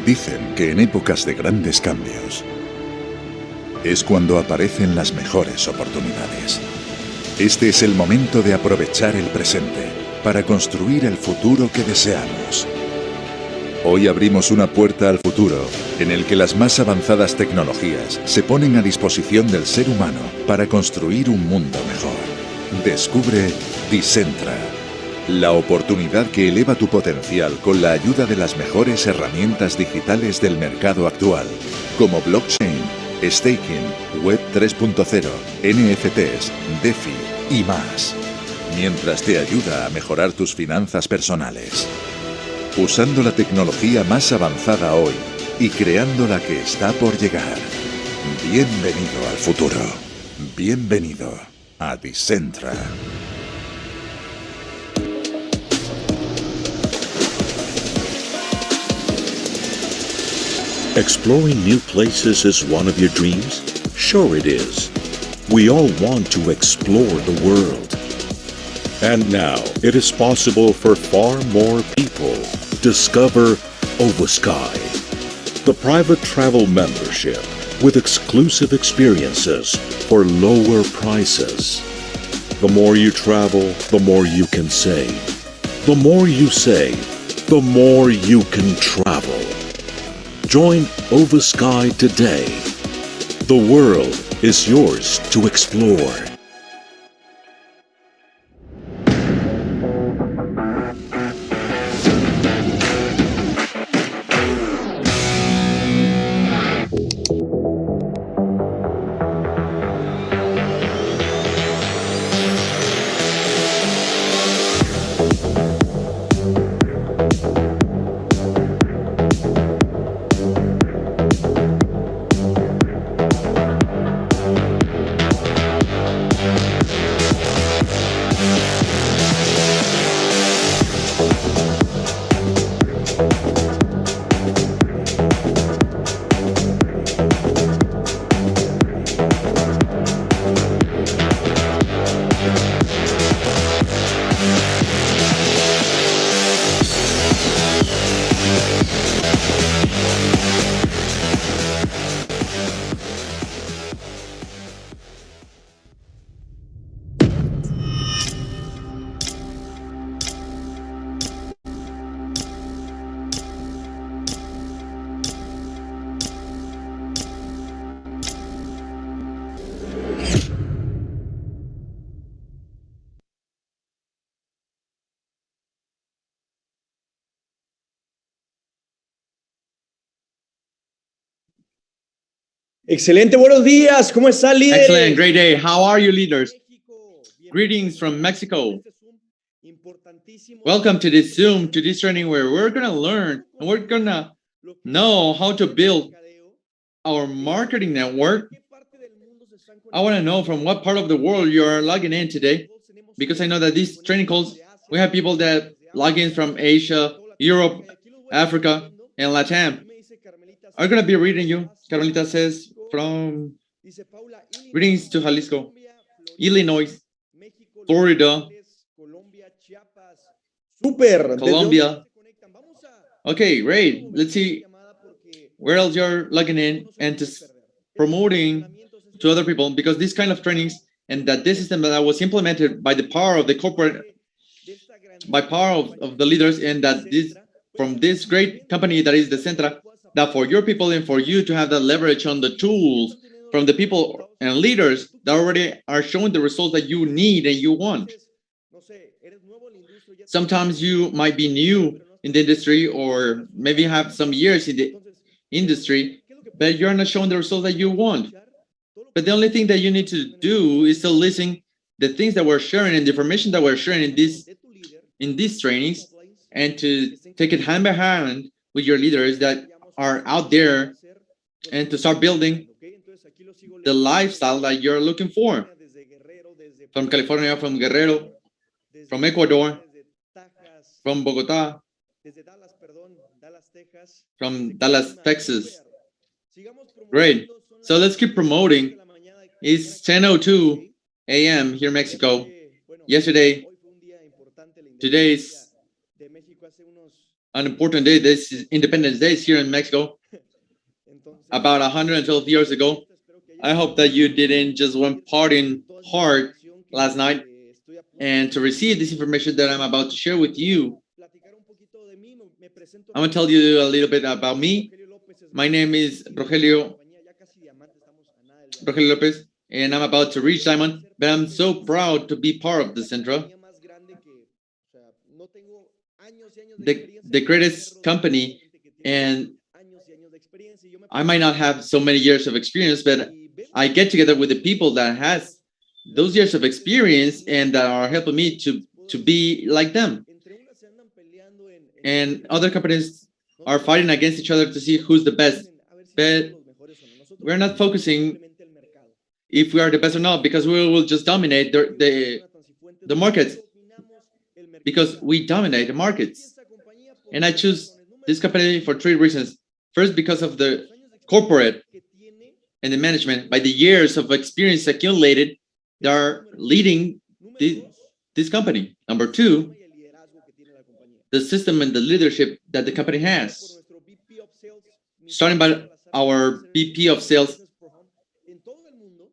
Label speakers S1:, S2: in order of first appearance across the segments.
S1: Dicen que en épocas de grandes cambios es cuando aparecen las mejores oportunidades. Este es el momento de aprovechar el presente para construir el futuro que deseamos. Hoy abrimos una puerta al futuro en el que las más avanzadas tecnologías se ponen a disposición del ser humano para construir un mundo mejor. Descubre Decentra, la oportunidad que eleva tu potencial con la ayuda de las mejores herramientas digitales del mercado actual, como blockchain, staking, web 3.0, NFTs, DeFi y más, mientras te ayuda a mejorar tus finanzas personales. Usando la tecnología más avanzada hoy y creando la que está por llegar. Bienvenido al futuro. Bienvenido a Decentra.
S2: Exploring new places is one of your dreams? Sure it is. We all want to explore the world. And now it is possible for far more people to discover Ovasky, the private travel membership with exclusive experiences for lower prices. The more you travel, the more you can save. The more you save, the more you can travel. Join Ovasky today. The world is yours to explore.
S3: Excelente, buenos días. ¿Cómo están, líderes?
S4: Excellent, great day. How are you, leaders? Greetings from Mexico. Welcome to this Zoom, to this training where we're going to learn and we're going to know how to build our marketing network. I want to know from what part of the world you are logging in today, because I know that these training calls, we have people that log in from Asia, Europe, Africa, and Latam. I'm going to be reading you. Carmelita says from greetings to Jalisco, Illinois, Florida,
S3: Super.
S4: Colombia. Okay, great. Let's see where else you're logging in and just promoting to other people, because this kind of trainings and that this system that was implemented by the power of the corporate, by power of the leaders, and that this from this great company that is Decentra, that for your people and for you to have that leverage on the tools from the people and leaders that already are showing the results that you need and you want. Sometimes you might be new in the industry or maybe have some years in the industry, but you're not showing the results that you want. But the only thing that you need to do is to listen the things that we're sharing and the information that we're sharing in these trainings, and to take it hand by hand with your leaders that are out there, and to start building the lifestyle that you're looking for. From California, from Guerrero, from Ecuador, from Bogota, from Dallas, Texas. Great. So let's keep promoting. It's 10:02 a.m. here in Mexico. Yesterday, today is an important day. This is Independence Day here in Mexico. About 112 years ago. I hope that you didn't just went partying hard last night. And to receive this information that I'm about to share with you, I'm going to tell you a little bit about me. My name is Rogelio López, and I'm about to reach Diamond, but I'm so proud to be part of Decentra, the greatest company. And I might not have so many years of experience, but I get together with the people that has those years of experience and that are helping me to be like them. And other companies are fighting against each other to see who's the best. But we're not focusing if we are the best or not, because we will just dominate the markets, because we dominate the markets. And I choose this company for 3 reasons. First, because of the corporate and the management, by the years of experience accumulated, they are leading this company. Number 2, the system and the leadership that the company has. Starting by our VP of sales,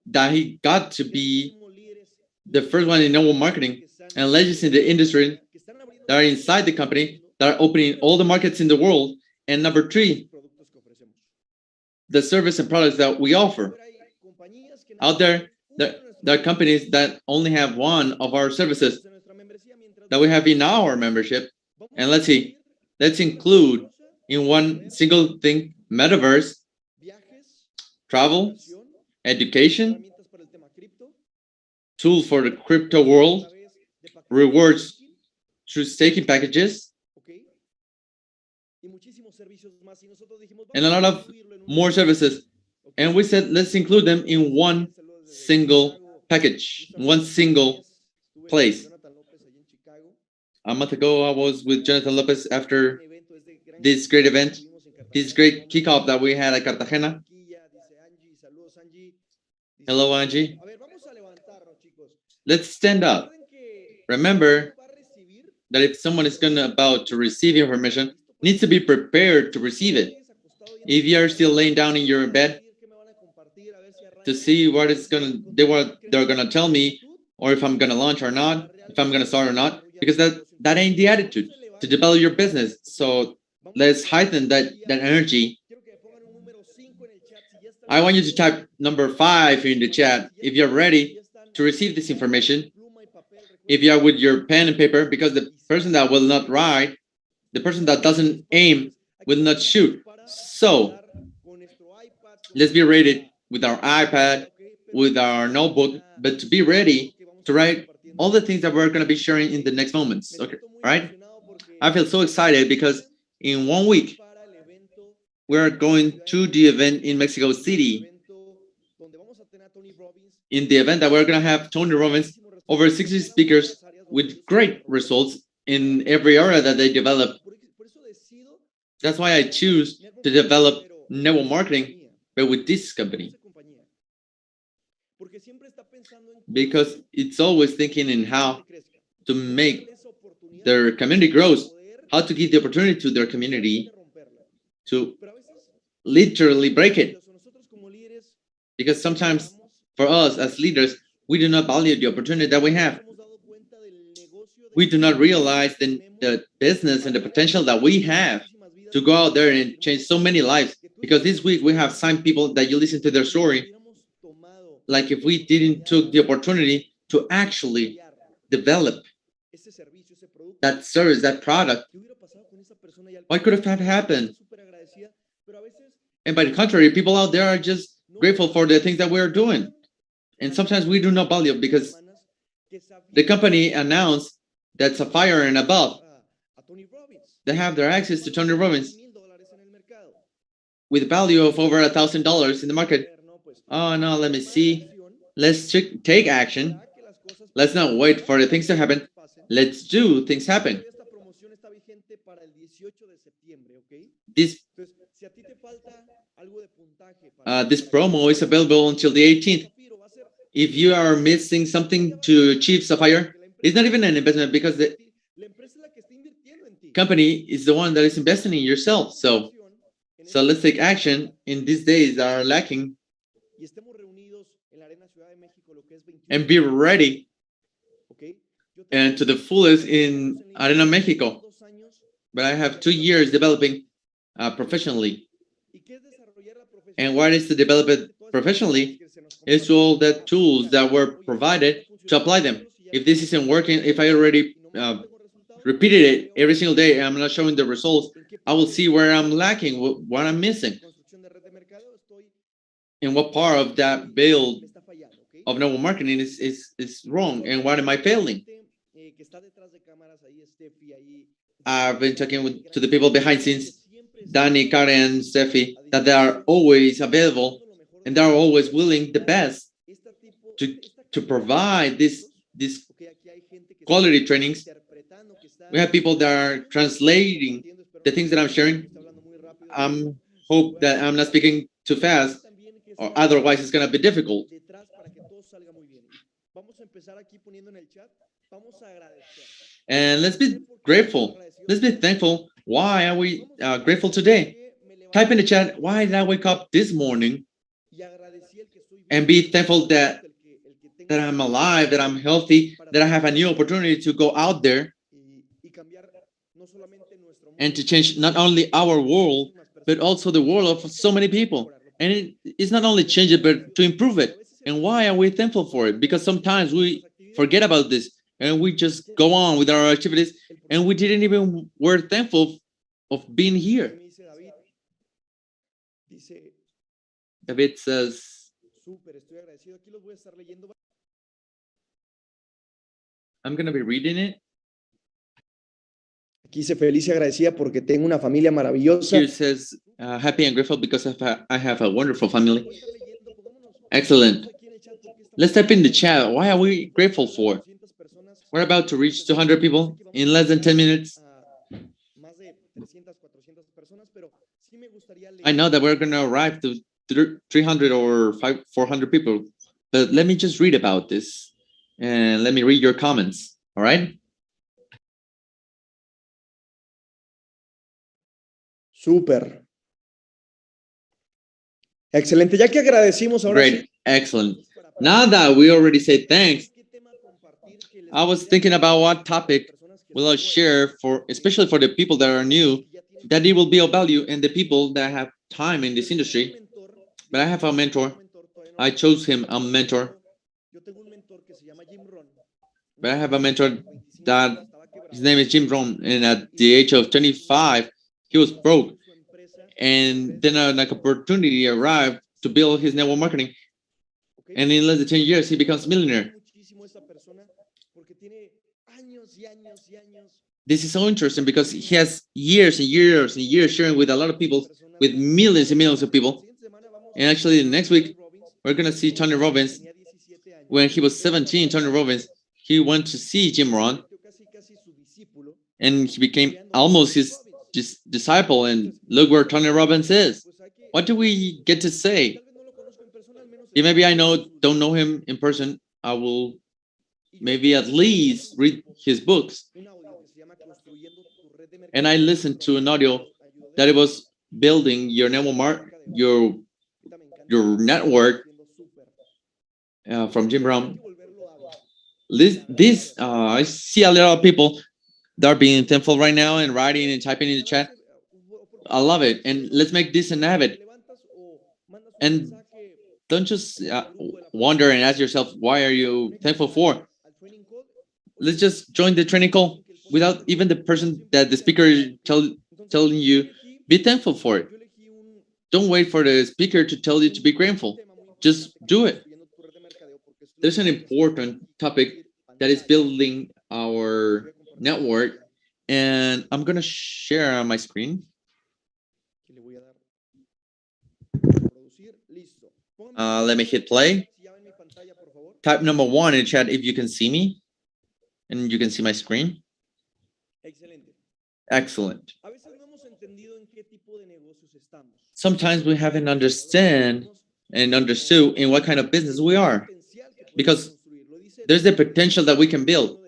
S4: that he got to be the first one in network marketing, and legends in the industry that are inside the company, that are opening all the markets in the world. And number 3, the service and products that we offer. Out there, there are companies that only have one of our services that we have in our membership. And let's see, let's include in one single thing: metaverse, travel, education, tools for the crypto world, rewards through staking packages, and a lot of more services. And we said, let's include them in one single package, one single place. A month ago, I was with Jonathan López after this great event, this great kickoff that we had at Cartagena. Hello, Angie. Let's stand up. Remember that if someone is about to receive information, needs to be prepared to receive it. If you are still laying down in your bed to see what they're gonna tell me, or if I'm gonna launch or not, if I'm gonna start or not, because that ain't the attitude to develop your business. So let's heighten that energy. I want you to type number 5 in the chat if you're ready to receive this information. If you are with your pen and paper, because the person that will not write, the person that doesn't aim will not shoot. So let's be ready with our iPad, with our notebook, but to be ready to write all the things that we're going to be sharing in the next moments. Okay, all right? I feel so excited because in 1 week, we're going to the event in Mexico City. In the event that we're going to have Tony Robbins, over 60 speakers with great results in every area that they develop. That's why I choose to develop network marketing, but with this company. Because it's always thinking in how to make their community grows, how to give the opportunity to their community to literally break it. Because sometimes for us as leaders, we do not value the opportunity that we have. We do not realize the business and the potential that we have to go out there and change so many lives. Because this week we have signed people that you listen to their story. Like if we didn't took the opportunity to actually develop that service, that product, what could have happened? And by the contrary, people out there are just grateful for the things that we're doing. And sometimes we do not value because the company announced that Sapphire and above, they have their access to Tony Robbins with value of over $1,000 in the market. Oh no, let me see. Let's take action. Let's not wait for the things to happen. Let's do things happen. This promo is available until the 18th. If you are missing something to achieve Sapphire, it's not even an investment because the company is the one that is investing in yourself. So let's take action in these days that are lacking and be ready and to the fullest in Arena Mexico. But I have 2 years developing professionally. And what is to develop it professionally is all the tools that were provided to apply them. If this isn't working, if I already repeated it every single day and I'm not showing the results, I will see where I'm lacking, what I'm missing, and what part of that build of network marketing is wrong, and what am I failing. I've been talking to the people behind scenes, Danny, Karen, and Steffi, that they are always available and they're always willing the best to provide this quality trainings. We have people that are translating the things that I'm sharing. Hope that I'm not speaking too fast, or otherwise it's going to be difficult. And let's be grateful. Let's be thankful. Why are we grateful today? Type in the chat, why did I wake up this morning? And be thankful that I'm alive, that I'm healthy, that I have a new opportunity to go out there and to change not only our world, but also the world of so many people. And it's not only change it, but to improve it. And why are we thankful for it? Because sometimes we forget about this and we just go on with our activities and we didn't even were thankful of being here. David says, I'm going to be reading it.
S3: Aquí dice feliz y agradecida porque tengo una familia maravillosa.
S4: Here says, happy and grateful because I have a wonderful family. Excellent. Let's type in the chat. Why are we grateful for? We're about to reach 200 people in less than 10 minutes. I know that we're going to arrive to 300 or 400 people, but let me just read about this and let me read your comments. All right?
S3: Súper. Excelente. Ya que agradecimos ahora.
S4: Great. Excellent. Now that we already said thanks, I was thinking about what topic will I share for, especially for the people that are new, that it will be of value, and the people that have time in this industry. But I have a mentor. I chose him a mentor. But I have a mentor that his name is Jim Rohn, and at the age of 25, he was broke. And then an opportunity arrived to build his network marketing. And in less than 10 years, he becomes a millionaire. This is so interesting because he has years and years and years sharing with a lot of people, with millions and millions of people. And actually, next week, we're going to see Tony Robbins. When he was 17, Tony Robbins, he went to see Jim Rohn, and he became almost his disciple. And look where Tony Robbins is. What do we get to say? Maybe don't know him in person. I will maybe at least read his books. And I listened to an audio that it was building your network, your network from Jim Brown. I see a lot of people that are being thankful right now and writing and typing in the chat. I love it, and let's make this an habit. And don't just wonder and ask yourself, why are you thankful for? Let's just join the training call without even the person that the speaker is telling you, be thankful for it. Don't wait for the speaker to tell you to be grateful. Just do it. There's an important topic that is building our network, and I'm going to share on my screen. Let me hit play. Type number 1 in chat if you can see me and you can see my screen. Excellent. Sometimes we haven't understood in what kind of business we are, because there's the potential that we can build.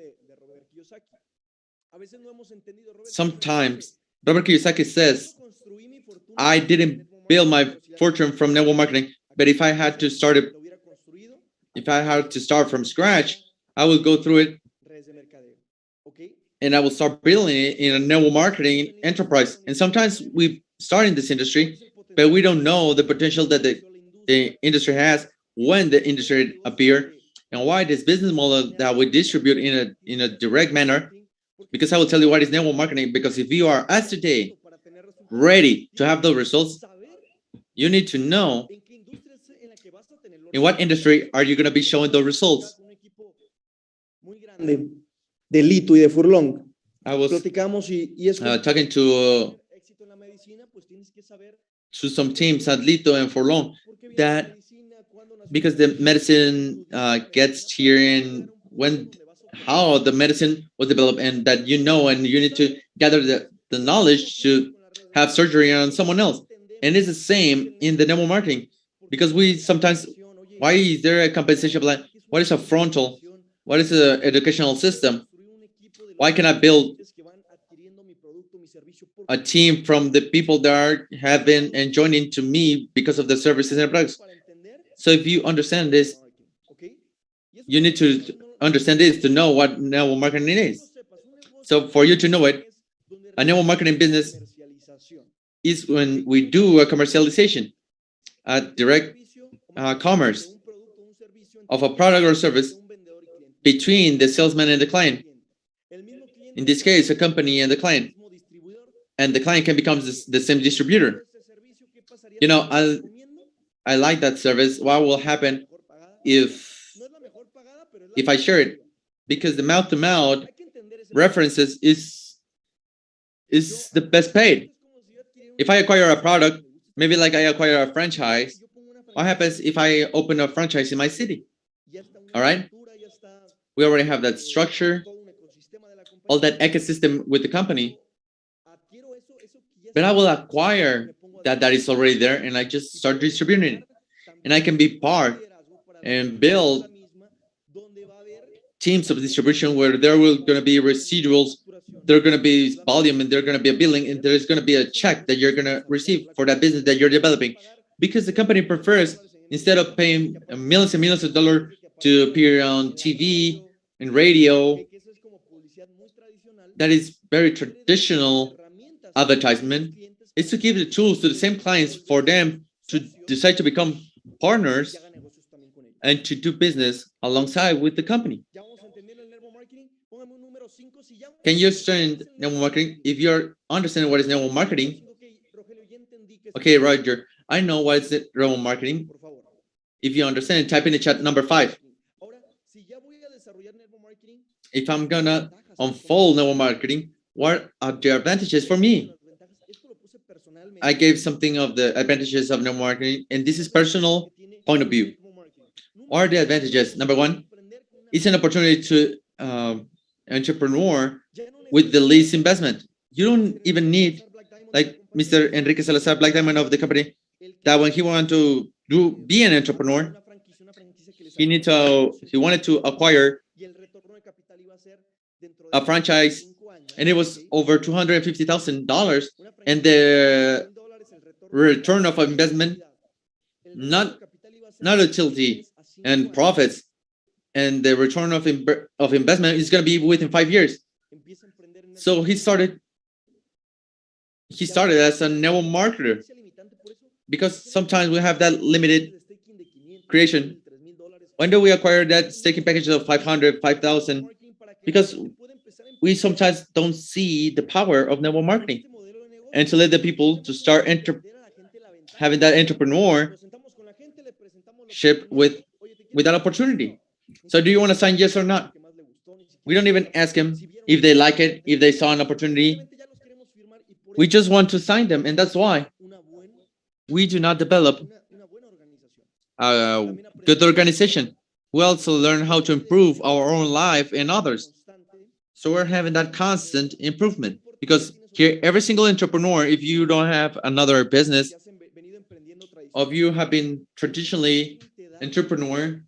S4: Sometimes Robert Kiyosaki says, I didn't build my fortune from network marketing, but if I had to start from scratch, I would go through it and I will start building it in a network marketing enterprise. And sometimes we start in this industry, but we don't know the potential that the industry has when the industry appears, and why this business model that we distribute in a direct manner. Because I will tell you what is network marketing, because if you are, as today, ready to have those results, you need to know in what industry are you going to be showing those results.
S3: De Lito y de Furlong.
S4: I was talking to some teams at Lito and Furlong, that because the medicine gets here and how the medicine was developed, and that and you need to gather the knowledge to have surgery on someone else. And it's the same in the network marketing, because we sometimes, why is there a compensation plan? What is a frontal? What is an educational system? Why can I build a team from the people that have been and joining to me because of the services and products? So if you understand this, you need to understand this to know what network marketing is. So for you to know it, a network marketing business is when we do a commercialization, a direct commerce of a product or service between the salesman and the client. In this case, a company and the client can become the same distributor. I like that service. What will happen if I share it? Because the mouth-to-mouth references is the best paid. If I acquire a product, maybe like I acquire a franchise, what happens if I open a franchise in my city? All right? We already have that structure, all that ecosystem with the company. But I will acquire that is already there, and I just start distributing it. And I can be part and build teams of distribution where there will going to be residuals, there are going to be volume, and there's going to be a billing, and there's going to be a check that you're going to receive for that business that you're developing. Because the company prefers, instead of paying millions and millions of dollars to appear on TV and radio, that is very traditional advertisement, is to give the tools to the same clients for them to decide to become partners and to do business alongside with the company. Can you understand network marketing? If you're understanding what is network marketing, okay, Roger, I know what is remote marketing. If you understand, type in the chat number 5. If I'm gonna unfold network marketing, what are the advantages for me? I gave something of the advantages of network marketing, and this is personal point of view. What are the advantages? Number 1, it's an opportunity to entrepreneur with the least investment. You don't even need, like Mr. Enrique Salazar, Black Diamond of the company, that when he wanted to be an entrepreneur, he wanted to acquire a franchise, and it was over $250,000, and the return of investment, not utility and profits, and the return of investment is going to be within 5 years. So he started as a network marketer, because sometimes we have that limited creation. When do we acquire that staking package of 500, 5,000? Because we sometimes don't see the power of network marketing, and to let the people to start having that entrepreneurship with that opportunity. So do you want to sign yes or not? We don't even ask them if they like it, if they saw an opportunity. We just want to sign them, and that's why we do not develop a good organization. We also learn how to improve our own life and others. So we're having that constant improvement, because here, every single entrepreneur, if you don't have another business, or if you have been traditionally entrepreneur,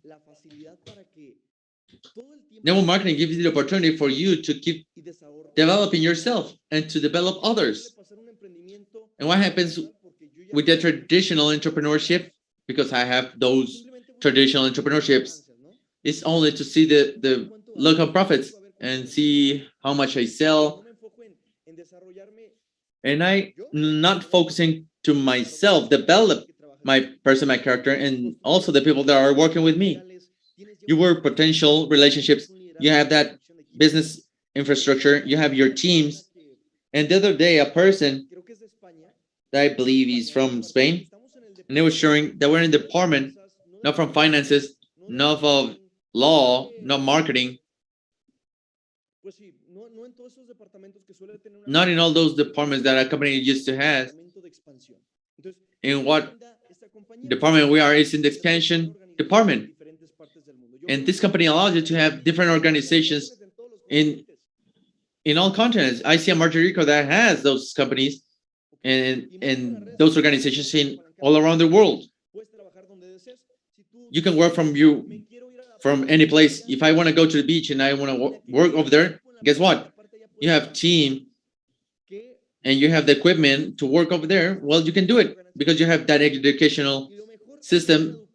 S4: network marketing gives you the opportunity for you to keep developing yourself and to develop others. And what happens with the traditional entrepreneurship, because I have those traditional entrepreneurships, is only to see the local profits and see how much I sell. And I not focusing to myself, develop my person, my character, and also the people that are working with me. You work potential relationships, you have that business infrastructure, you have your teams. And the other day, a person that I believe is from Spain, and they were sharing that we're in the department, not from finances, not of law, not marketing, not in all those departments that a company used to have. In what department we are is in the expansion department. And this company allows you to have different organizations in all continents. I see a Marjorico that has those companies and those organizations in all around the world. You can work from any place. If I want to go to the beach and I want to work over there, guess what? You have team and you have the equipment to work over there. Well, you can do it because you have that educational system.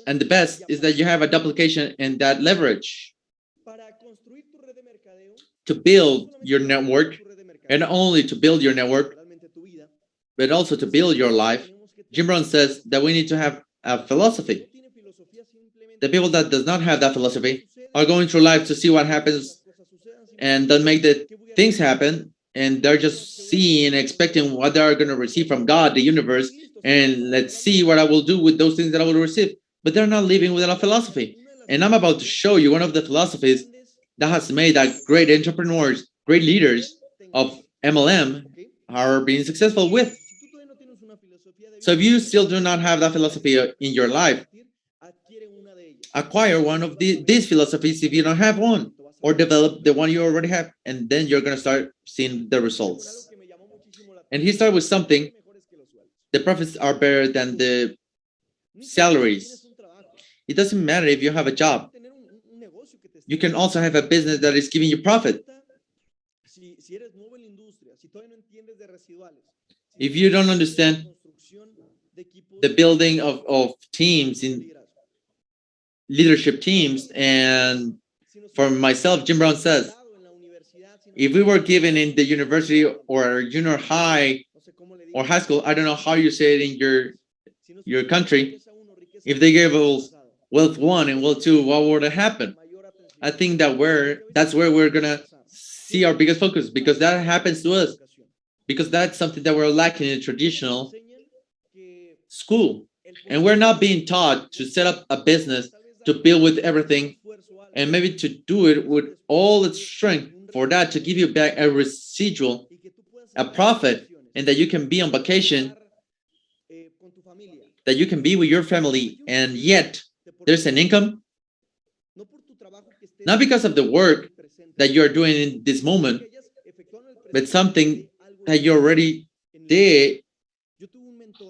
S4: And the best is that you have a duplication and that leverage to build your network, and not only to build your network, but also to build your life. Jim Brown says that we need to have a philosophy. The people that does not have that philosophy are going through life to see what happens and don't make the things happen, and they're just seeing, expecting what they are going to receive from God, the universe, and let's see what I will do with those things that I will receive. But they're not living without a philosophy. And I'm about to show you one of the philosophies that has made that great entrepreneurs, great leaders of MLM are being successful with. So if you still do not have that philosophy in your life, acquire one of these philosophies if you don't have one, or develop the one you already have, and then you're going to start seeing the results. And he started with something: the profits are better than the salaries. It doesn't matter if you have a job. You can also have a business that is giving you profit. If you don't understand the building of teams, in leadership teams, and for myself, Jim Brown says, if we were given in the university or junior high or high school, I don't know how you say it in your country, if they gave us wealth 1 and wealth 2, what would have happened? I think that's where we're gonna see our biggest focus, because that happens to us, because that's something that we're lacking in traditional. school, and we're not being taught to set up a business, to build with everything, and maybe to do it with all its strength for that to give you back a residual, a profit, and that you can be on vacation, that you can be with your family, and yet there's an income, not because of the work that you're doing in this moment, but something that you already did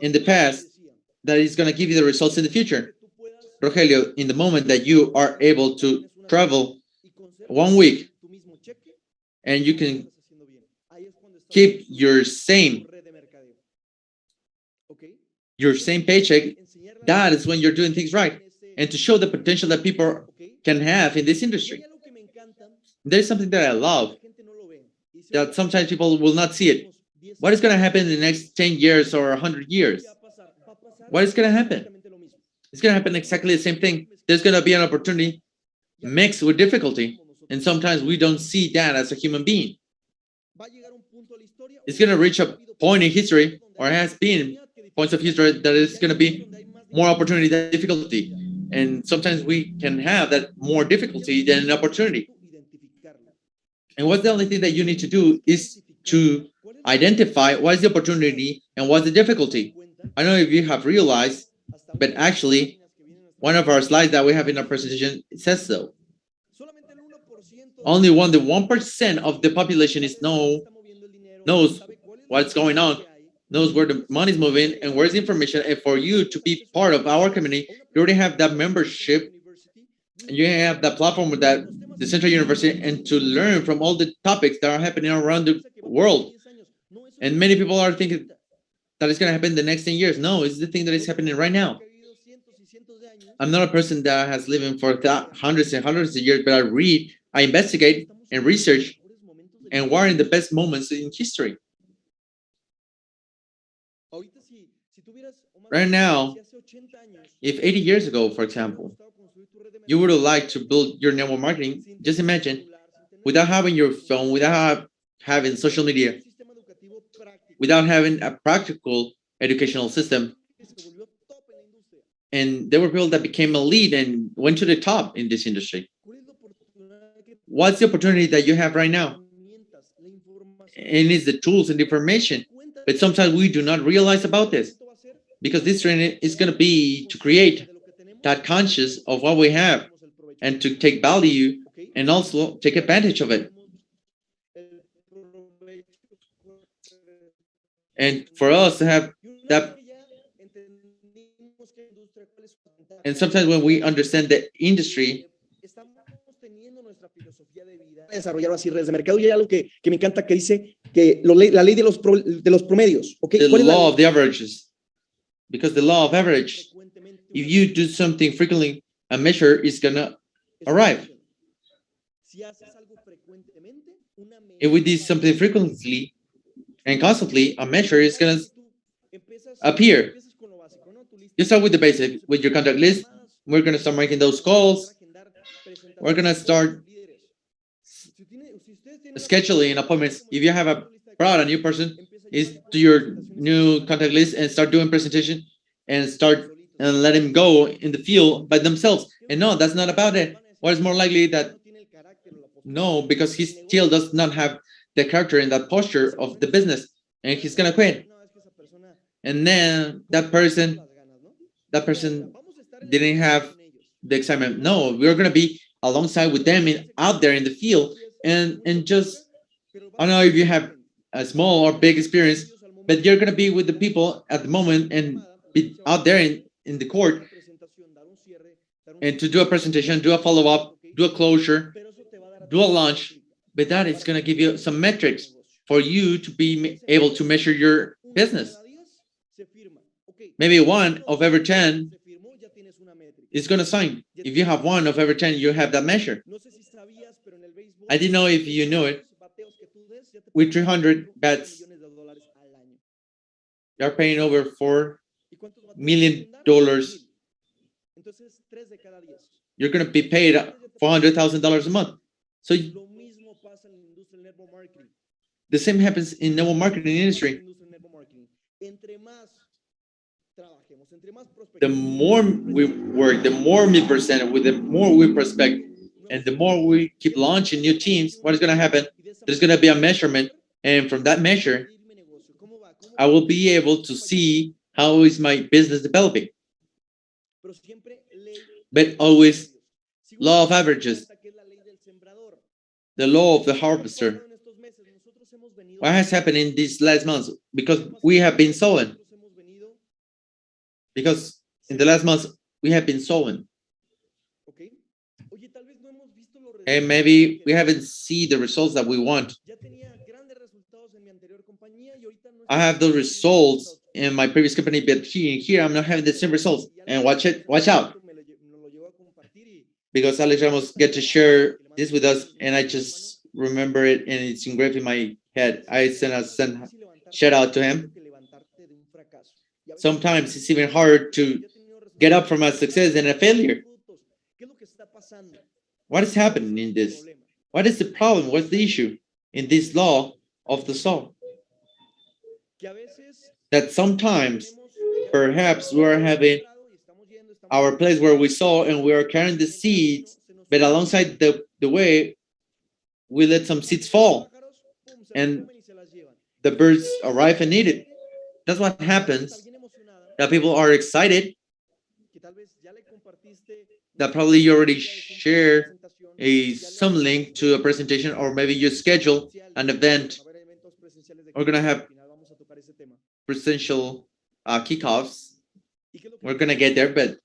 S4: in the past that is going to give you the results in the future. Rogelio, in the moment that you are able to travel 1 week and you can keep your same paycheck, that is when you're doing things right. And to show the potential that people can have in this industry. There's something that I love that sometimes people will not see it. What is going to happen in the next 10 years or 100 years? What is going to happen? It's going to happen exactly the same thing. There's going to be an opportunity mixed with difficulty. And sometimes we don't see that as a human being. It's going to reach a point in history, or has been points of history, that is going to be more opportunity than difficulty. And sometimes we can have that more difficulty than an opportunity. And what's the only thing that you need to do is to identify what is the opportunity and what's the difficulty. I don't know if you have realized, but actually, one of our slides that we have in our presentation says so. Only 1% of the population knows what's going on, knows where the money is moving and where's the information. And for you to be part of our community, you already have that membership, and you have that platform with that Decentra University, and to learn from all the topics that are happening around the world. And many people are thinking that it's going to happen in the next 10 years. No, it's the thing that is happening right now. I'm not a person that has lived for hundreds and hundreds of years, but I read, I investigate and research, and we're in the best moments in history. Right now, if 80 years ago, for example, you would have liked to build your network marketing, just imagine, without having your phone, without having social media, without having a practical educational system. And there were people that became elite and went to the top in this industry. What's the opportunity that you have right now? And it's the tools and the information. But sometimes we do not realize about this, because this training is going to be to create that conscious of what we have and to take value and also take advantage of it. And for us to have that, and sometimes when we understand the industry,
S3: desarrollar así redes de mercado, y hay algo que me encanta que dice que la ley de los promedios, ¿okay?
S4: The law of the averages, because the law of average, if you do something frequently, a measure is gonna arrive. If we do something frequently and constantly, a measure is gonna appear. You start with the basic, with your contact list. We're gonna start making those calls. We're gonna start scheduling appointments. If you have brought a new person, is to your new contact list and start doing presentation and start and let him go in the field by themselves. And no, that's not about it. What is more likely that no, because he still does not have the character and that posture of the business, and he's gonna quit. And then that person didn't have the excitement. No, we're gonna be alongside with them out there in the field, and just, I don't know if you have a small or big experience, but you're gonna be with the people at the moment and be out there in the court, and to do a presentation, do a follow-up, do a closure, do a launch. But that is gonna give you some metrics for you to be able to measure your business. Maybe 1 of every 10 is going to sign. If you have 1 of every 10, you have that measure. I didn't know if you knew it. With 300 bets, you're paying over $4 million. You're going to be paid $400,000 a month. So the same happens in network marketing industry. the more we work, the more we present, with the more we prospect, and the more we keep launching new teams, what is going to happen? There's going to be a measurement, and from that measure, I will be able to see how is my business developing. But always law of averages, the law of the harvester. What has happened in these last months? Because we have been sowing. Because in the last months, we have been sowing. And maybe we haven't seen the results that we want. I have the results in my previous company, but here I'm not having the same results. And watch out. Because Alex Ramos get to share this with us, and I just remember it, and it's engraved in my head. I send a shout out to him. Sometimes it's even hard to get up from a success and a failure. What is happening in this? What is the problem? What's the issue in this law of the soul? That sometimes, perhaps we are having our place where we sow and we are carrying the seeds, but alongside the way, we let some seeds fall, and the birds arrive and eat it. That's what happens. That people are excited. That probably you already share some link to a presentation, or maybe you schedule an event. We're gonna have presential kickoffs. We're gonna get there, but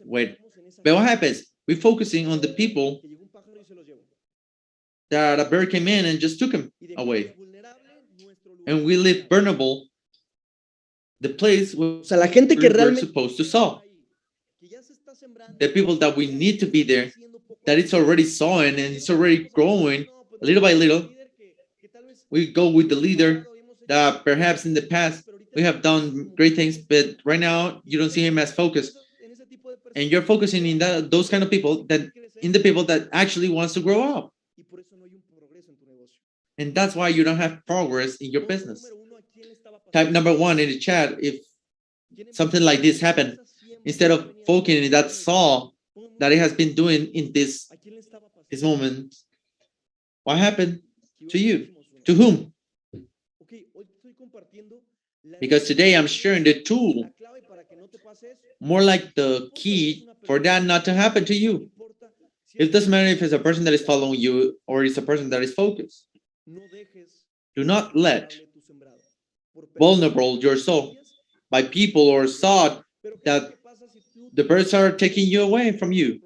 S4: wait. But what happens? We're focusing on the people that a bird came in and just took him away, and we leave vulnerable the place where
S3: la gente que
S4: we're supposed to sow. The people that we need to be there, that it's already sowing and it's already growing little by little. We go with the leader that perhaps in the past we have done great things, but right now you don't see him as focused, and you're focusing in those kind of people, the people that actually wants to grow up, and that's why you don't have progress in your business. Type number 1 in the chat if something like this happened. Instead of focusing in that saw that it has been doing in this moment, what happened to you? To whom? Because today I'm sharing the tool, more like the key for that not to happen to you. It doesn't matter if it's a person that is following you or it's a person that is focused. Do not let vulnerable your soul by people or thought that the birds are taking you away from you.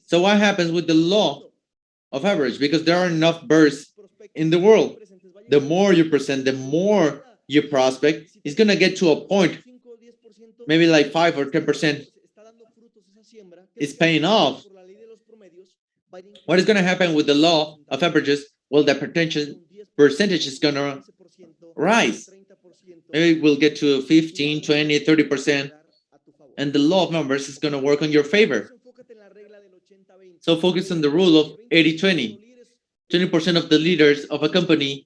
S4: So what happens with the law of average? Because there are enough birds in the world. The more you present, the more you prospect, it's going to get to a point, maybe like 5 or 10% is paying off. What is going to happen with the law of averages? Well, the percentage is going to rise. Maybe we'll get to 15, 20, 30%. And the law of numbers is going to work on your favor. So focus on the rule of 80-20. 20% of the leaders of a company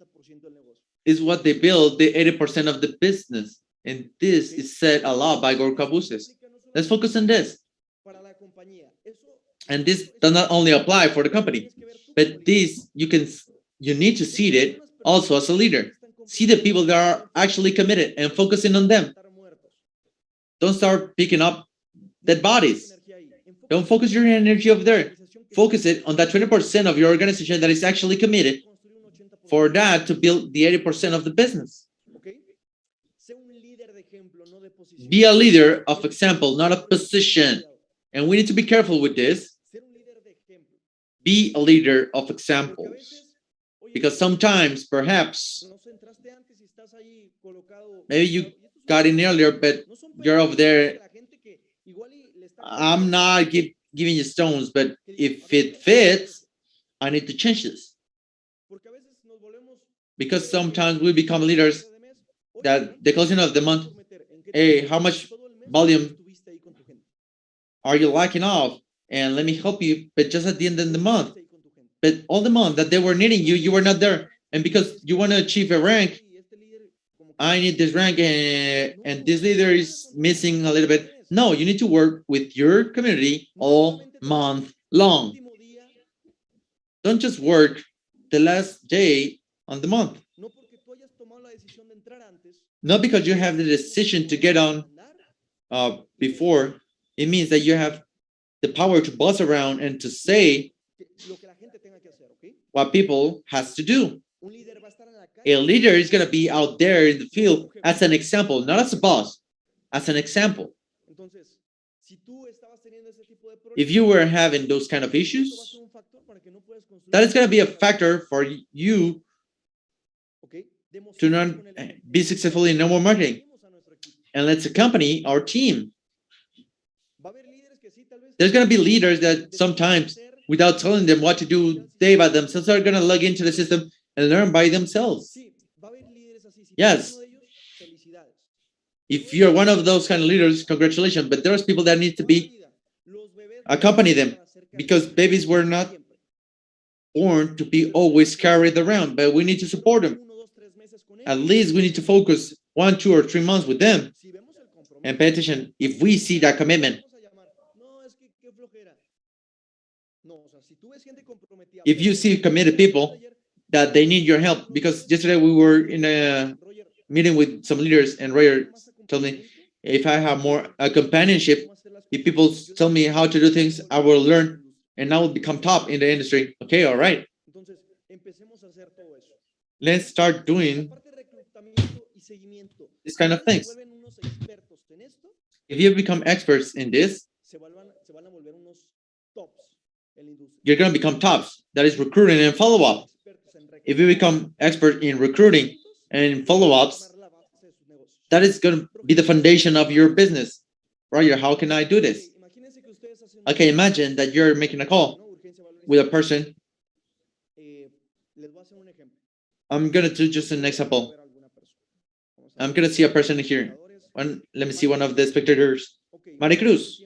S4: is what they build the 80% of the business. And this is said a lot by Gorka Buses. Let's focus on this. And this does not only apply for the company, but this you need to see it also as a leader. See the people that are actually committed and focusing on them. Don't start picking up dead bodies. Don't focus your energy over there. Focus it on that 20% of your organization that is actually committed for that to build the 80% of the business. Be a leader of example, not a position. And we need to be careful with this. Be a leader of examples. Because sometimes, perhaps, maybe you got in earlier, but you're over there. I'm not giving you stones, but if it fits, I need to change this. Because sometimes we become leaders that the closing of the month, hey, how much volume are you lacking off? And let me help you, but just at the end of the month. But all the month that they were needing you, you were not there. And because you want to achieve a rank, I need this rank and this leader is missing a little bit. No, you need to work with your community all month long. Don't just work the last day on the month. Not because you have the decision to get on before, it means that you have the power to buzz around and to say what people has to do. A leader is going to be out there in the field as an example, not as a boss, as an example. If you were having those kind of issues, that is going to be a factor for you to not be successful in network marketing. And let's accompany our team. There's going to be leaders that sometimes, without telling them what to do, they by themselves are going to log into the system and learn by themselves. Yes. If you're one of those kind of leaders, congratulations. But there's people that need to be accompany them, because babies were not born to be always carried around, but we need to support them. At least we need to focus 1, 2, or 3 months with them and pay attention. If we see that commitment, if you see committed people that they need your help, because yesterday we were in a meeting with some leaders and Roger told me, if I have more companionship, if people tell me how to do things, I will learn and I will become top in the industry. Okay, all right. Let's start doing this kind of things. If you become experts in this, you're going to become tops. That is recruiting and follow-up. If you become expert in recruiting and follow-ups, that is going to be the foundation of your business. Roger, how can I do this? Okay, imagine that you're making a call with a person. I'm going to do just an example. I'm going to see a person here. Let me see one of the spectators. Maricruz.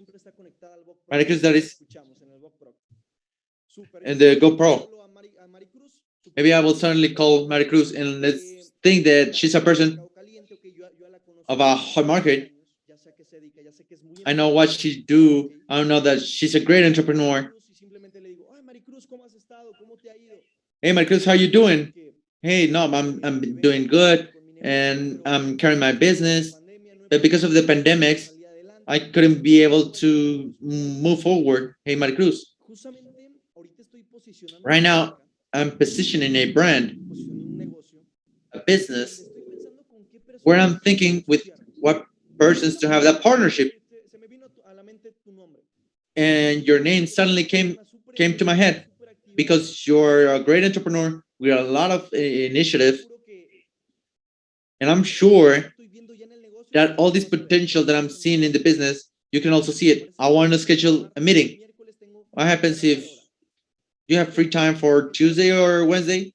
S4: Maricruz, that is in the GoPro. Maybe I will suddenly call Maricruz and let's think that she's a person of a hot market. I know what she do. I know that she's a great entrepreneur. Hey, Maricruz, how you doing? Hey, no, I'm doing good and I'm carrying my business. But because of the pandemics, I couldn't be able to move forward. Hey, Maricruz. Right now, I'm positioning a brand, a business, where I'm thinking with what persons to have that partnership. And your name suddenly came to my head because you're a great entrepreneur. We have a lot of initiative. And I'm sure that all this potential that I'm seeing in the business, you can also see it. I want to schedule a meeting. What happens if you have free time for Tuesday or Wednesday?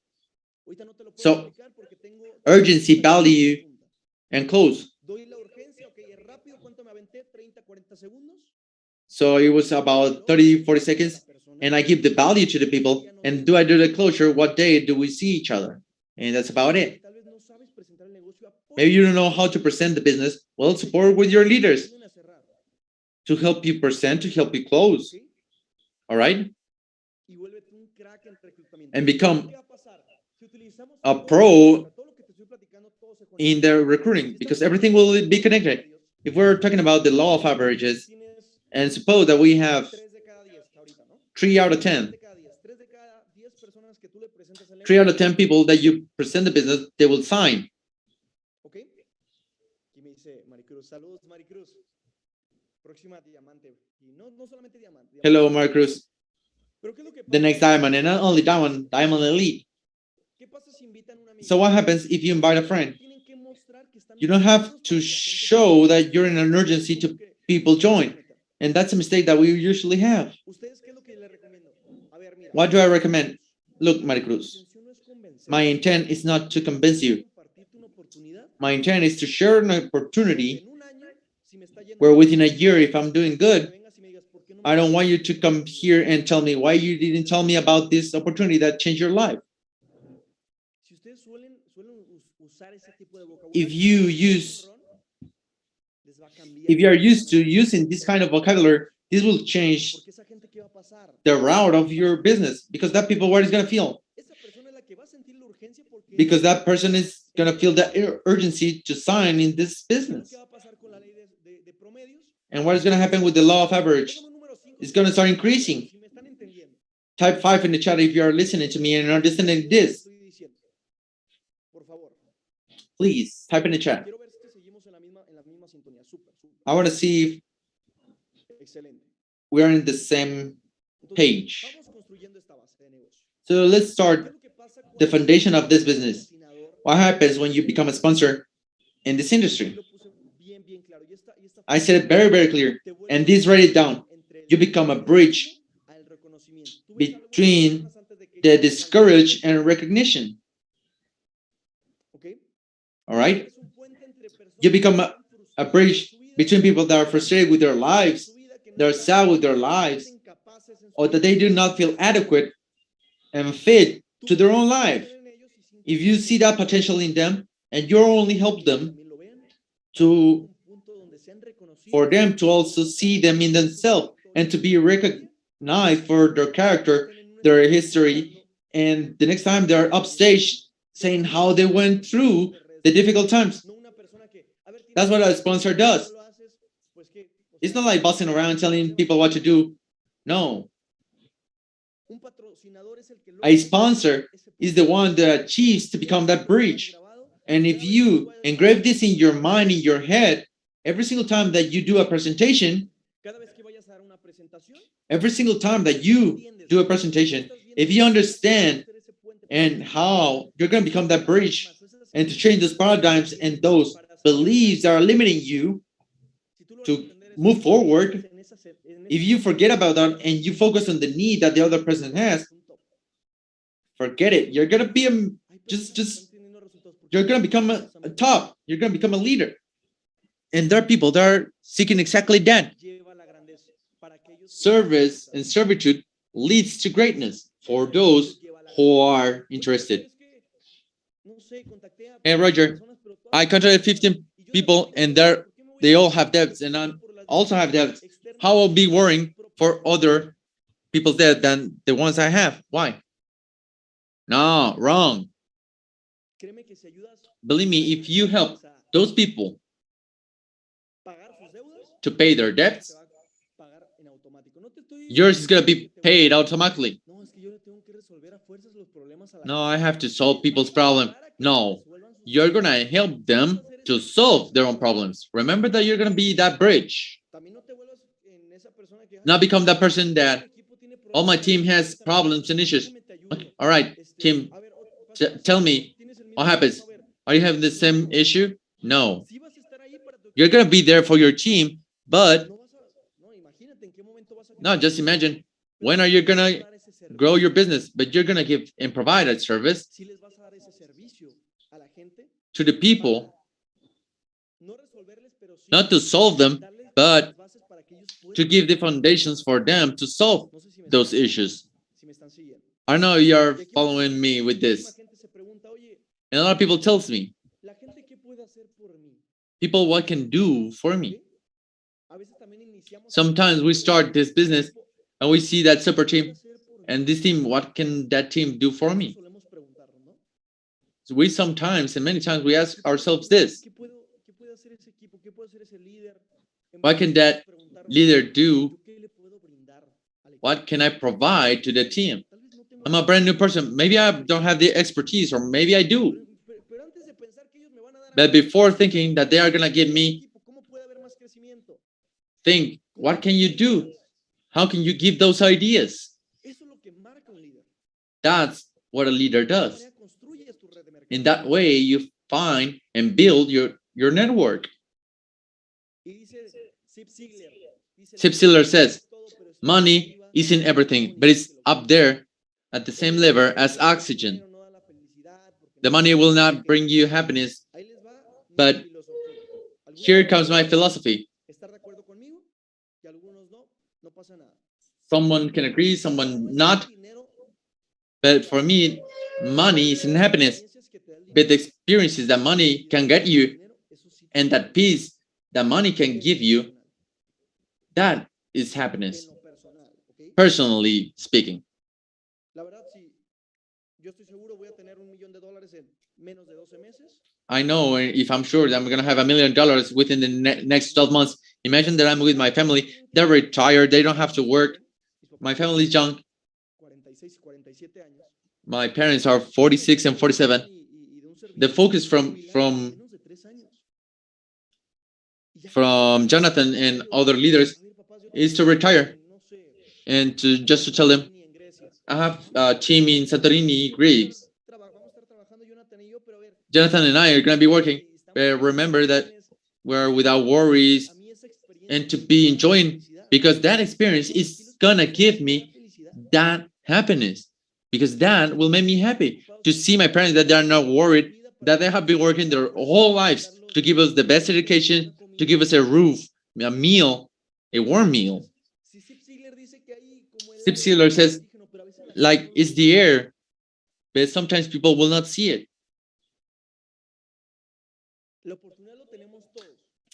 S4: So, urgency, value, and close. So it was about 30, 40 seconds. And I give the value to the people. And do I do the closure? What day do we see each other? And that's about it. Maybe you don't know how to present the business. Well, support with your leaders to help you present, to help you close. All right? And become a pro in their recruiting, because everything will be connected. If we're talking about the law of averages, and suppose that we have 3 out of 10. 3 out of 10 people that you present the business, they will sign. Hello, Maricruz. The next diamond, and not only diamond, diamond elite. So what happens if you invite a friend? You don't have to show that you're in an urgency to people join. And that's a mistake that we usually have. What do I recommend? Look, Maricruz, my intent is not to convince you. My intent is to share an opportunity where within a year, if I'm doing good, I don't want you to come here and tell me why you didn't tell me about this opportunity that changed your life. if you are used to using this kind of vocabulary, this will change the route of your business, because that people, what is going to feel? Because that person is going to feel the urgency to sign in this business. And what is going to happen with the law of average? It's going to start increasing. Type 5 in the chat if you are listening to me and understanding this. Please type in the chat. I want to see if we are in the same page. So let's start the foundation of this business. What happens when you become a sponsor in this industry? I said it very, very clear, and this, write it down. You become a bridge between the discouraged and recognition. All right? You become a bridge between people that are frustrated with their lives, they're sad with their lives, or that they do not feel adequate and fit to their own life. If you see that potential in them, and you only help them for them to also see them in themselves and to be recognized for their character, their history, and the next time they're upstage saying how they went through the difficult times. That's what a sponsor does. It's not like bossing around telling people what to do. No. A sponsor is the one that achieves to become that bridge. And if you engrave this in your mind, in your head, every single time that you do a presentation, if you understand and how you're going to become that bridge and to change those paradigms and those beliefs that are limiting you to move forward, if you forget about that and you focus on the need that the other person has, forget it. You're going to be you're going to become a top. You're going to become a leader. And there are people that are seeking exactly that. Service and servitude leads to greatness for those who are interested. Hey, Roger, I contacted 15 people and they all have debts, and I also have debts. How will I be worrying for other people's debt than the ones I have? Why? No, wrong. Believe me, if you help those people to pay their debts, yours is going to be paid automatically. No, I have to solve people's problems. No, you're going to help them to solve their own problems. Remember that you're going to be that bridge. Not become that person that, oh, my team has problems and issues. Okay, all right, team, tell me what happens. Are you having the same issue? No. You're going to be there for your team, but no, just imagine, when are you going to grow your business? But you're going to give and provide a service to the people, not to solve them, but to give the foundations for them to solve those issues. I know you're following me with this. And a lot of people tells me, people, what can do for me? Sometimes we start this business and we see that super team, and this team, what can that team do for me? So we sometimes, and many times, we ask ourselves this: what can that leader do? What can I provide to the team? I'm a brand new person. Maybe I don't have the expertise, or maybe I do. But before thinking that they are going to give me, think, what can you do? How can you give those ideas? That's what a leader does. In that way, you find and build your network. Zip Ziglar says, money isn't everything, but it's up there at the same level as oxygen. The money will not bring you happiness, but here comes my philosophy. Someone can agree, someone not. But for me, money isn't happiness. But the experiences that money can get you and that peace that money can give you, that is happiness, personally speaking. I know if I'm sure that I'm going to have $1 million within the next 12 months, imagine that I'm with my family. They're retired. They don't have to work. My family is young. My parents are 46 and 47. The focus from Jonathan and other leaders is to retire and to just to tell them, I have a team in Santorini, Greece. Jonathan and I are going to be working. But remember that we're without worries and to be enjoying, because that experience is going to give me that happiness, because that will make me happy to see my parents that they are not worried, that they have been working their whole lives to give us the best education, to give us a roof, a meal, a warm meal. Zip Sealer says, like, it's the air, but sometimes people will not see it.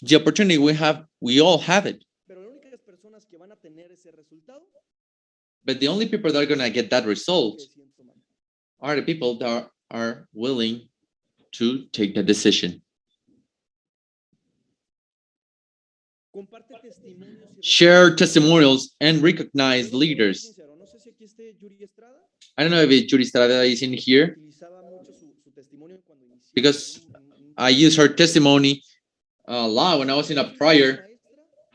S4: The opportunity we all have it. But the only people that are going to get that result are the people that are willing to take the decision. Share testimonials and recognize leaders. I don't know if Yuri Estrada is in here, because I use her testimony a lot when I was in a prayer.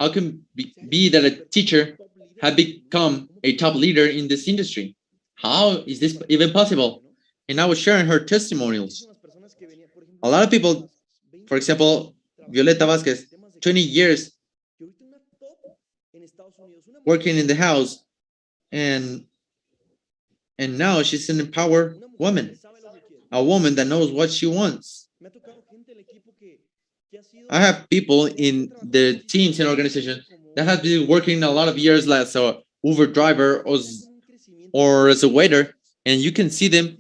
S4: How can be that a teacher had become a top leader in this industry? How is this even possible? And I was sharing her testimonials. A lot of people, for example, Violeta Vasquez, 20 years working in the house, and now she's an empowered woman, a woman that knows what she wants. I have people in the teams and organizations that have been working a lot of years as a Uber driver or as a waiter, and you can see them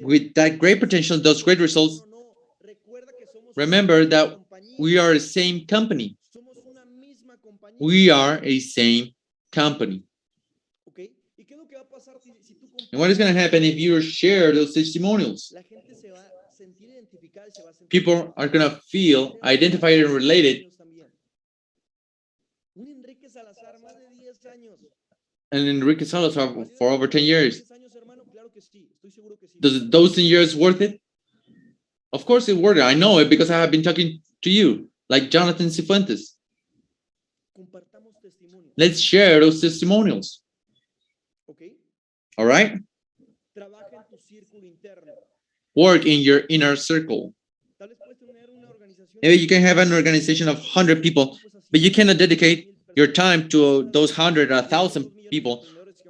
S4: with that great potential, those great results. Remember that we are the same company. We are a same company. And what is going to happen if you share those testimonials? People are going to feel identified and related. And Enrique Salazar for over 10 years. Does those 10 years worth it? Of course it's worth it. I know it because I have been talking to you, like Jonathan Cifuentes. Let's share those testimonials. All right? Work in your inner circle. Maybe you can have an organization of 100 people, but you cannot dedicate your time to those 100 or 1,000 people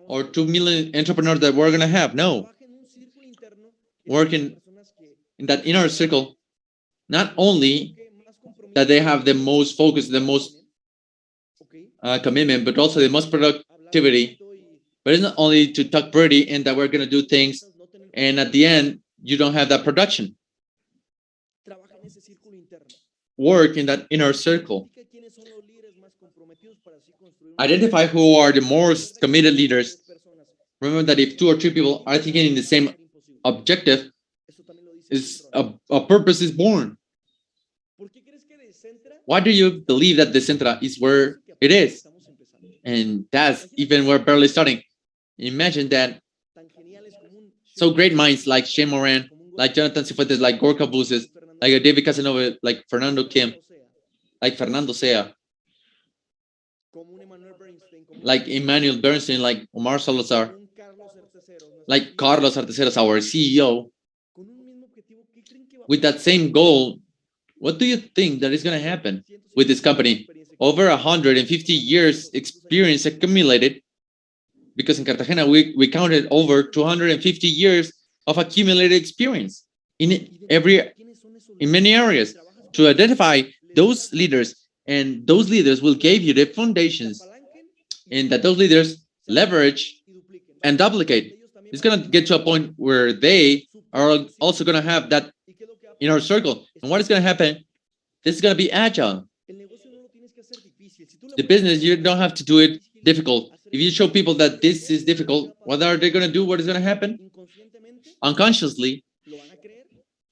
S4: or 2 million entrepreneurs that we're going to have. No. Work in that inner circle, not only that they have the most focus, the most commitment, but also the most productivity. But it's not only to talk pretty and that we're going to do things, and at the end, you don't have that production. Work in that inner circle. Identify who are the most committed leaders. Remember that if 2 or 3 people are thinking in the same objective, a purpose is born. Why do you believe that Decentra is where it is? And that's even we're barely starting. Imagine that so great minds like Shane Moran, like Jonathan Cifuentes, like Gorka Buses, like David Casanova, like Fernando Kim, like Fernando Sea, like Emmanuel Bernstein, like Omar Salazar, like Carlos Arteceros, our CEO, with that same goal. What do you think that is going to happen with this company? Over 150 years experience accumulated, because in Cartagena we counted over 250 years of accumulated experience in many areas to identify those leaders, and those leaders will give you the foundations, and that those leaders leverage and duplicate. It's going to get to a point where they are also going to have that in our circle. And what is going to happen? This is going to be agile. The business, you don't have to do it difficult. If you show people that this is difficult, what are they going to do? What is going to happen? Unconsciously,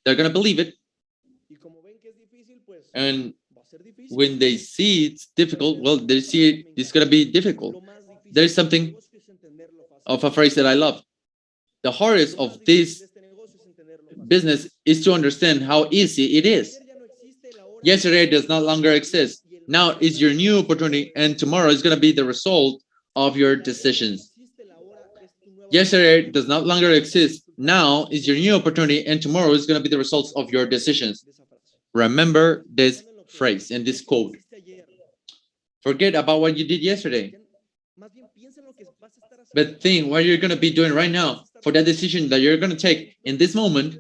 S4: they're going to believe it. And when they see it's difficult, well, they see it's going to be difficult. There is something of a phrase that I love. The hardest of this business is to understand how easy it is. Yesterday does no longer exist. Now is your new opportunity, and tomorrow is going to be the result of your decisions. Yesterday does no longer exist. Now is your new opportunity, and tomorrow is going to be the results of your decisions. Remember this phrase and this quote. Forget about what you did yesterday, but think what you're going to be doing right now for that decision that you're going to take in this moment.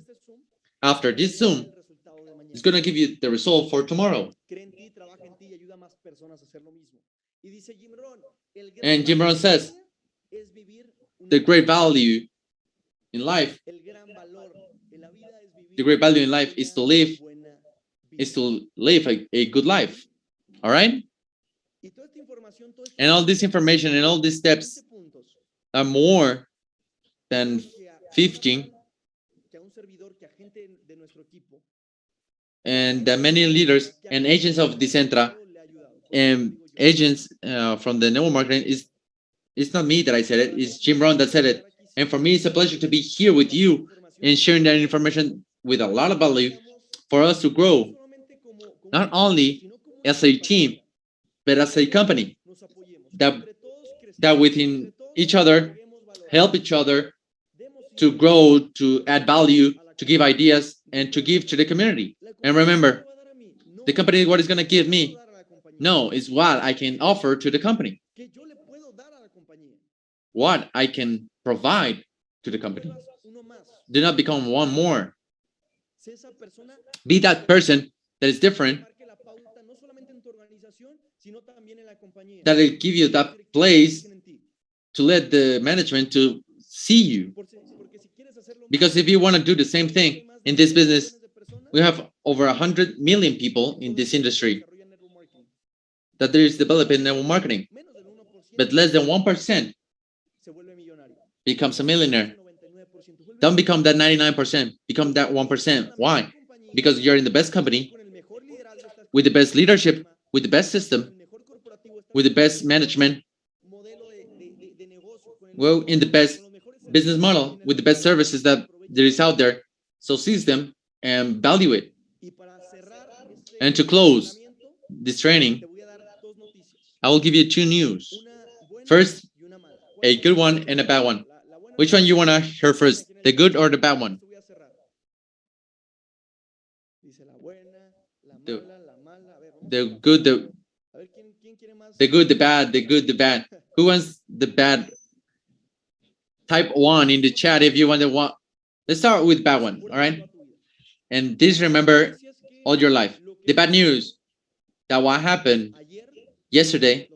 S4: After this Zoom, it's going to give you the result for tomorrow. And Jim Rohn says, the great value in life, is to live a good life. All right? And all this information and all these steps are more than 15. And the many leaders and agents of Decentra and agents from the network marketing it's not me that I said it, it's Jim Rohn that said it. And for me, it's a pleasure to be here with you and sharing that information with a lot of value for us to grow, not only as a team, but as a company, that within each other, help each other to grow, to add value, to give ideas, and to give to the community. And remember, the company, what is going to give me? No, it's what I can offer to the company. What I can provide to the company. Do not become one more. Be that person that is different, that will give you that place to let the management to see you. Because if you want to do the same thing in this business, we have over 100 million people in this industry that there is developing network marketing, but less than 1% becomes a millionaire. Don't become that 99%, become that 1%. Why? Because you're in the best company, with the best leadership, with the best system, with the best management, well, in the best business model, with the best services that there is out there. So seize them and value it. And to close this training, I will give you two news. First, a good one and a bad one. Which one you want to hear first, the good or the bad one? The good, the good, the bad, the good, the bad. Who wants the bad? Type 1 in the chat if you want the one. Let's start with bad one, all right? And this remember all your life. The bad news, that what happened yesterday,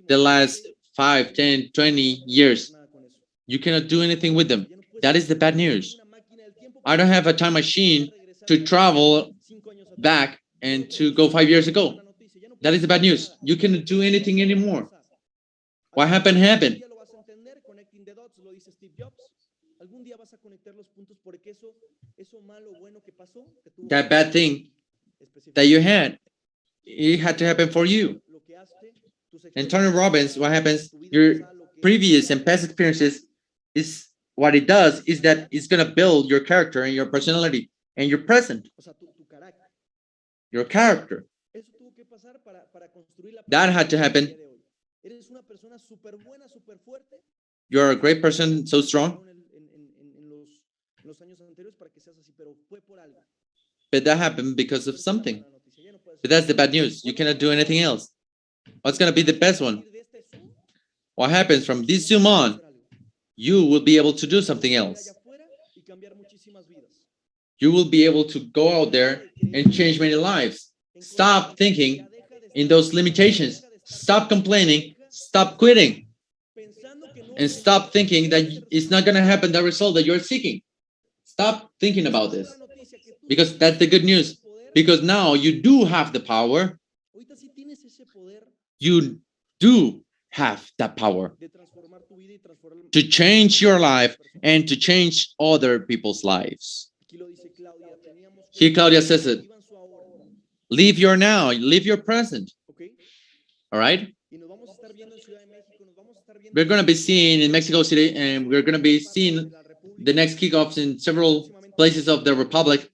S4: the last 5, 10, 20 years, you cannot do anything with them. That is the bad news. I don't have a time machine to travel back and to go 5 years ago. That is the bad news. You cannot do anything anymore. What happened, happened. That bad thing that you had, it had to happen for you. And Tony Robbins, what happens, your previous and past experiences, is what it does is that it's going to build your character and your personality and your present. Your character. That had to happen. You're a great person, so strong. But that happened because of something. But that's the bad news. You cannot do anything else. What's going to be the best one? What happens from this Zoom on, you will be able to do something else. You will be able to go out there and change many lives. Stop thinking in those limitations. Stop complaining. Stop quitting. and stop thinking that it's not going to happen the result that you're seeking. Stop thinking about this, because that's the good news. Because now you do have the power. You do have that power to change your life and to change other people's lives. Here Claudia says it. Live your now, live your present. All right? We're going to be seeing in Mexico City, and we're going to be seeing the next kickoffs in several places of the Republic,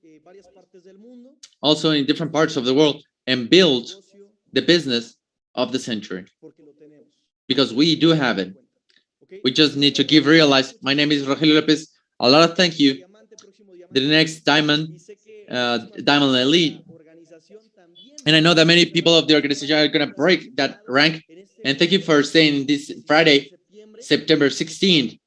S4: also in different parts of the world, and build the business of the century. Because we do have it. We just need to realize. My name is Rogelio López. A lot of thank you. The next Diamond Elite. And I know that many people of the organization are going to break that rank. And thank you for staying this Friday, September 16th.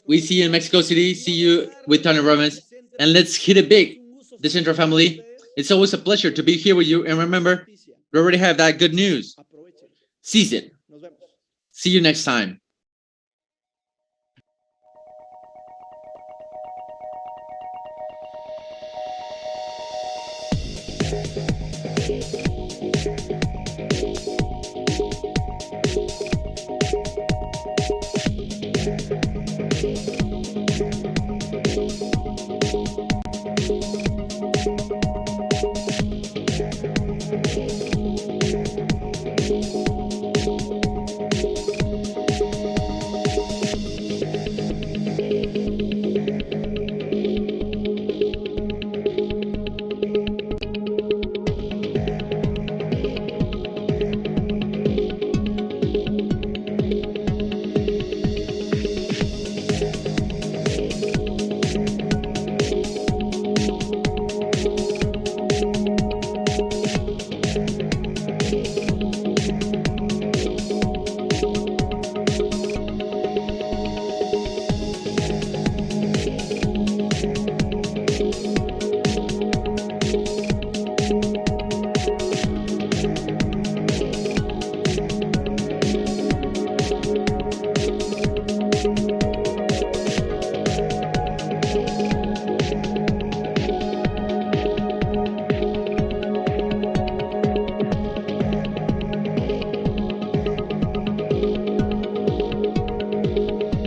S4: We see you in Mexico City. See you with Tony Robbins. And let's hit it big. Decentra family. It's always a pleasure to be here with you. And remember, we already have that good news. Seize it. See you next time.